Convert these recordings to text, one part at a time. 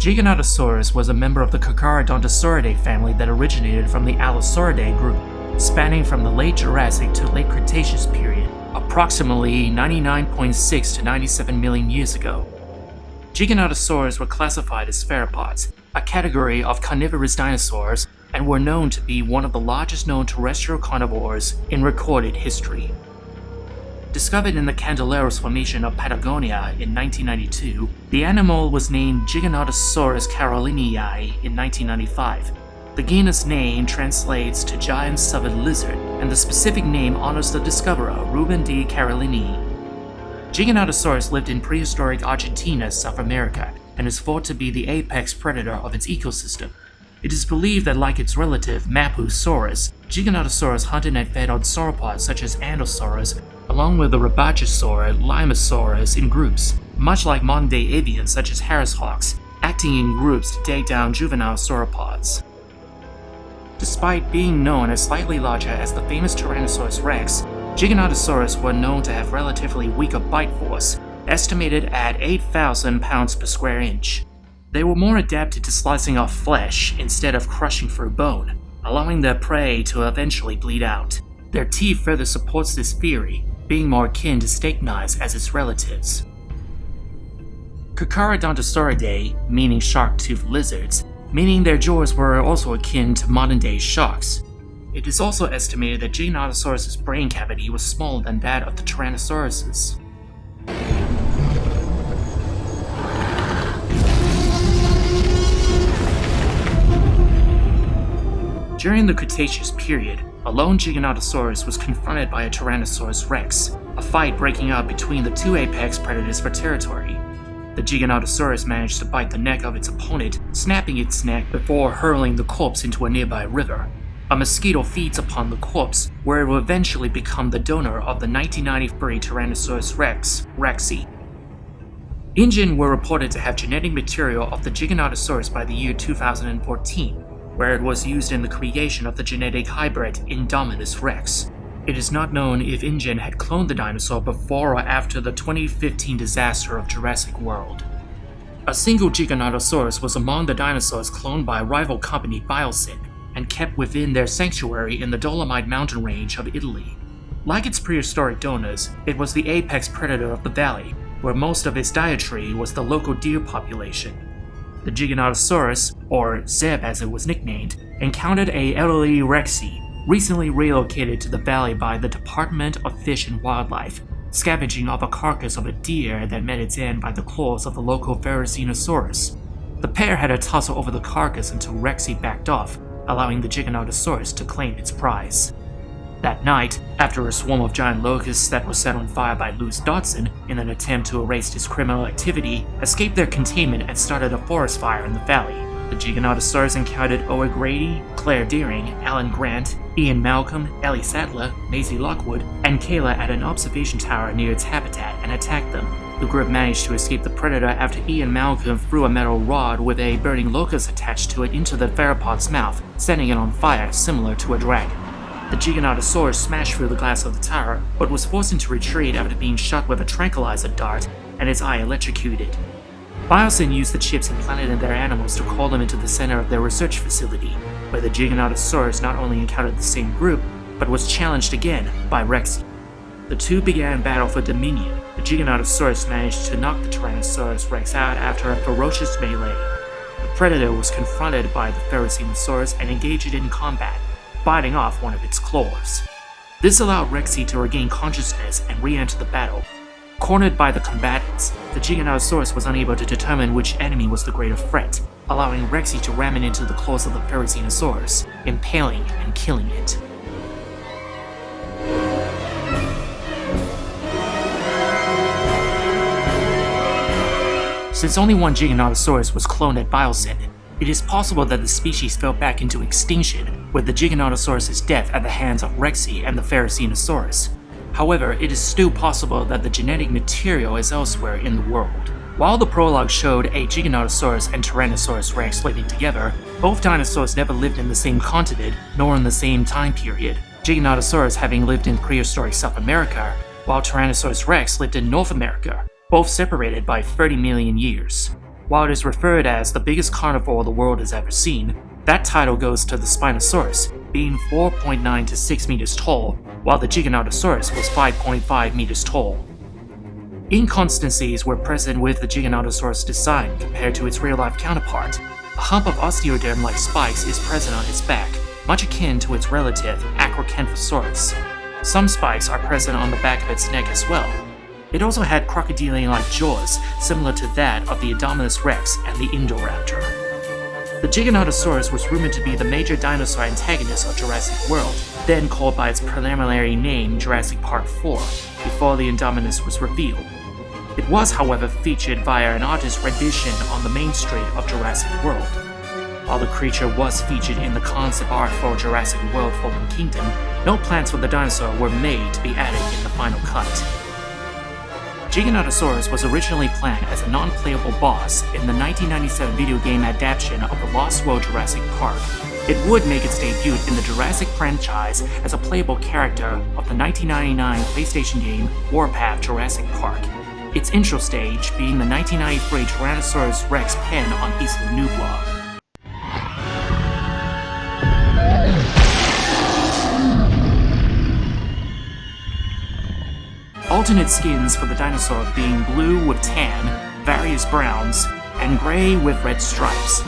Giganotosaurus was a member of the Carcharodontosauridae family that originated from the Allosauridae group, spanning from the late Jurassic to late Cretaceous period, approximately 99.6 to 97 million years ago. Giganotosaurs were classified as theropods, a category of carnivorous dinosaurs, and were known to be one of the largest known terrestrial carnivores in recorded history. Discovered in the Cordilleras Formation of Patagonia in 1992, the animal was named Giganotosaurus carolinii in 1995. The genus name translates to giant subered lizard, and the specific name honors the discoverer, Ruben D. Carolinii. Giganotosaurus lived in prehistoric Argentina, South America, and is thought to be the apex predator of its ecosystem. It is believed that, like its relative Mapusaurus, Giganotosaurus hunted and fed on sauropods such as Ankylosaurus, along with the Rabachosaur, Limosaurus in groups, much like modern-day avians such as harrislauks, acting in groups to take down juvenile sauropods. Despite being known as slightly larger as the famous Tyrannosaurus rex, Giganotosaurus were known to have relatively weaker bite force, estimated at 8,000 pounds per square inch. They were more adapted to slicing off flesh instead of crushing through bone, allowing their prey to eventually bleed out. Their teeth further supports this theory, being more akin to steak knives as its relatives. Carcharodontosauridae, meaning shark-toothed lizards, meaning their jaws were also akin to modern-day sharks. It is also estimated that Giganotosaurus's brain cavity was smaller than that of the Tyrannosaurus's. During the Cretaceous period, a lone Giganotosaurus was confronted by a Tyrannosaurus rex, a fight breaking out between the two apex predators for territory. The Giganotosaurus managed to bite the neck of its opponent, snapping its neck before hurling the corpse into a nearby river. A mosquito feeds upon the corpse, where it will eventually become the donor of the 1993 Tyrannosaurus rex, Rexy. InGen were reported to have genetic material of the Giganotosaurus by the year 2014, where it was used in the creation of the genetic hybrid Indominus rex. It is not known if InGen had cloned the dinosaur before or after the 2015 disaster of Jurassic World. A single Giganotosaurus was among the dinosaurs cloned by rival company Biosyn, and kept within their sanctuary in the Dolomite mountain range of Italy. Like its prehistoric donors, it was the apex predator of the valley, where most of its dietary was the local deer population. The Giganotosaurus, or Zeb as it was nicknamed, encountered a elderly Rexy, recently relocated to the valley by the Department of Fish and Wildlife, scavenging off a carcass of a deer that met its end by the claws of the local Therizinosaurus. The pair had a tussle over the carcass until Rexy backed off, allowing the Giganotosaurus to claim its prize. That night, after a swarm of giant locusts that was set on fire by Luz Dodson in an attempt to erase his criminal activity, escaped their containment and started a forest fire in the valley. The Giganotosaurus encountered Owen Grady, Claire Deering, Alan Grant, Ian Malcolm, Ellie Sattler, Maisie Lockwood, and Kayla at an observation tower near its habitat and attacked them. The group managed to escape the predator after Ian Malcolm threw a metal rod with a burning locust attached to it into the theropod's mouth, setting it on fire similar to a dragon. The Giganotosaurus smashed through the glass of the tower, but was forced into retreat after being shot with a tranquilizer dart and its eye electrocuted. Biosyn used the chips implanted in their animals to call them into the center of their research facility, where the Giganotosaurus not only encountered the same group, but was challenged again by Rexy. The two began battle for dominion. The Giganotosaurus managed to knock the Tyrannosaurus rex out after a ferocious melee. The predator was confronted by the Therizinosaurus and engaged it in combat, biting off one of its claws. This allowed Rexy to regain consciousness and re-enter the battle. Cornered by the combatants, the Giganotosaurus was unable to determine which enemy was the greater threat, allowing Rexy to ram it into the claws of the Therizinosaurus, impaling and killing it. Since only one Giganotosaurus was cloned at Biosyn, it is possible that the species fell back into extinction with the Giganotosaurus' death at the hands of Rexy and the Therizinosaurus. However, it is still possible that the genetic material is elsewhere in the world. While the prologue showed a Giganotosaurus and Tyrannosaurus rex living together, both dinosaurs never lived in the same continent nor in the same time period, Giganotosaurus having lived in prehistoric South America, while Tyrannosaurus rex lived in North America, both separated by 30 million years. While it is referred as the biggest carnivore the world has ever seen, that title goes to the Spinosaurus, being 4.9 to 6 meters tall, while the Giganotosaurus was 5.5 meters tall. Inconsistencies were present with the Giganotosaurus design compared to its real-life counterpart. A hump of osteoderm-like spikes is present on its back, much akin to its relative Acrocanthosaurus. Some spikes are present on the back of its neck as well. It also had crocodilian-like jaws, similar to that of the Indominus rex and the Indoraptor. The Giganotosaurus was rumored to be the major dinosaur antagonist of Jurassic World, then called by its preliminary name Jurassic Park 4, before the Indominus was revealed. It was, however, featured via an artist rendition on the main street of Jurassic World. While the creature was featured in the concept art for Jurassic World Fallen Kingdom, no plans for the dinosaur were made to be added in the final cut. Giganotosaurus was originally planned as a non-playable boss in the 1997 video game adaptation of The Lost World Jurassic Park. It would make its debut in the Jurassic franchise as a playable character of the 1999 PlayStation game Warpath Jurassic Park, its intro stage being the 1993 Tyrannosaurus Rex pen on Isla Nublar. Alternate skins for the dinosaur being blue with tan, various browns, and gray with red stripes.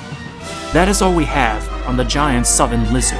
That is all we have on the giant southern lizard.